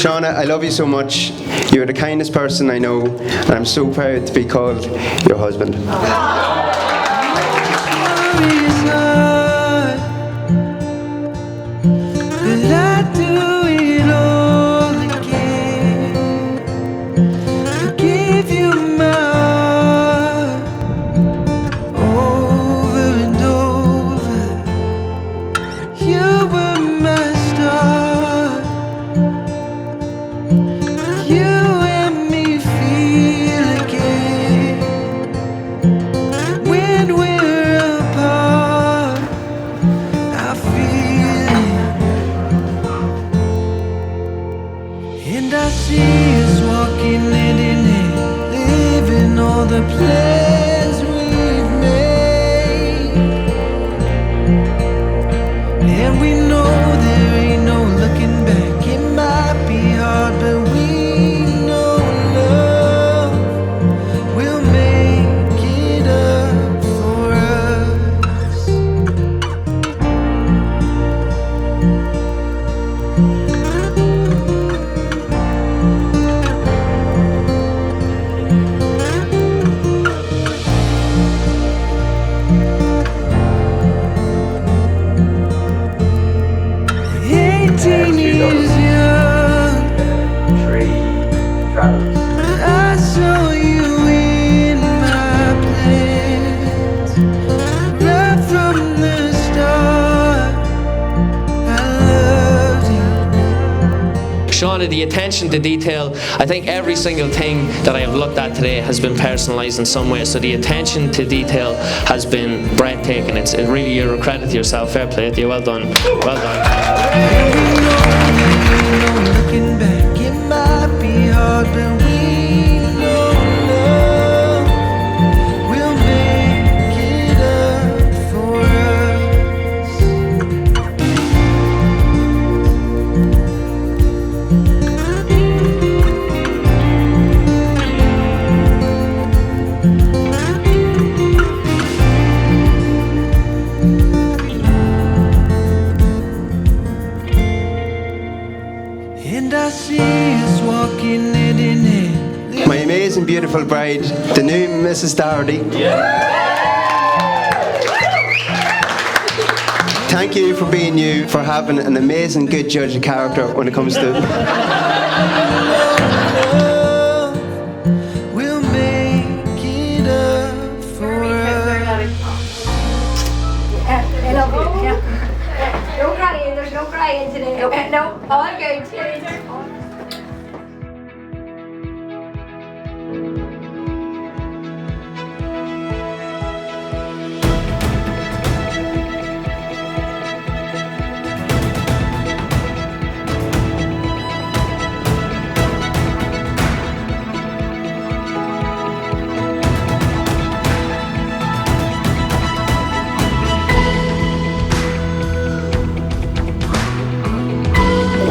Shauna, I love you so much. You're the kindest person I know, and I'm so proud to be called your husband. Shauna, the attention to detail, I think every single thing that I have looked at today has been personalised in some way, so the attention to detail has been breathtaking. It's really, you're a credit to yourself. Fair play to you. Well done. Well done. Looking back, it might be hard, but we know love will make it up for My amazing, beautiful bride, the new Mrs. Doherty. Thank you for being you, for having an amazing, good judge of character when it comes to... We'll make it up for us. I love you. Yeah. No crying, there's no crying today. Okay, no, all good.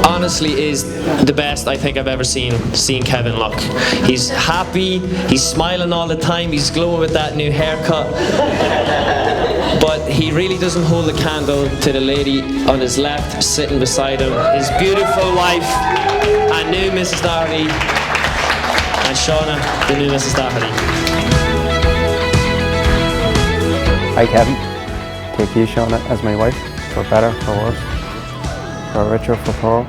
Honestly, is the best I think I've ever seen Kevin look. He's happy, he's smiling all the time, he's glowing with that new haircut. But he really doesn't hold a candle to the lady on his left sitting beside him, his beautiful wife and new Mrs. Doherty, and Shauna, the new Mrs. Doherty. Hi Kevin, take you Shauna as my wife, for better, for worse, for richer, for poorer,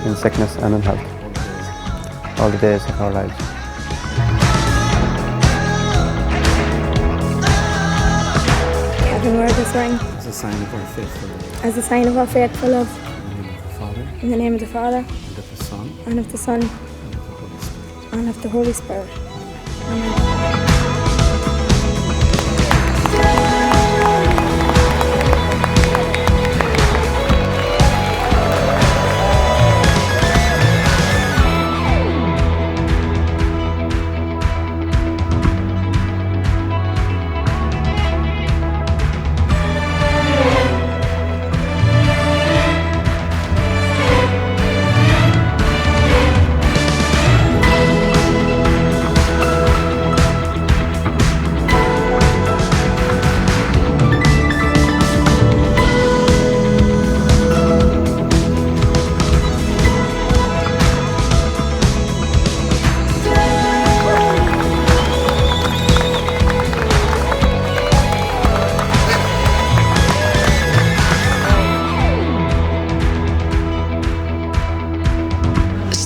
in sickness and in health, all the days of our lives. Kevin, wear this ring as a sign of our faithful love. as a sign of our faithful love. In the name of the Father, In the name of the Father, and of the Son, and of the Son, and of the Holy Spirit. and of the Holy Spirit. Amen.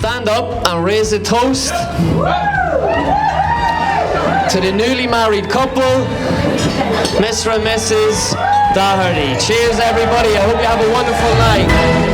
stand up and raise a toast to the newly married couple, Mr. and Mrs. Doherty. Cheers, everybody. I hope you have a wonderful night.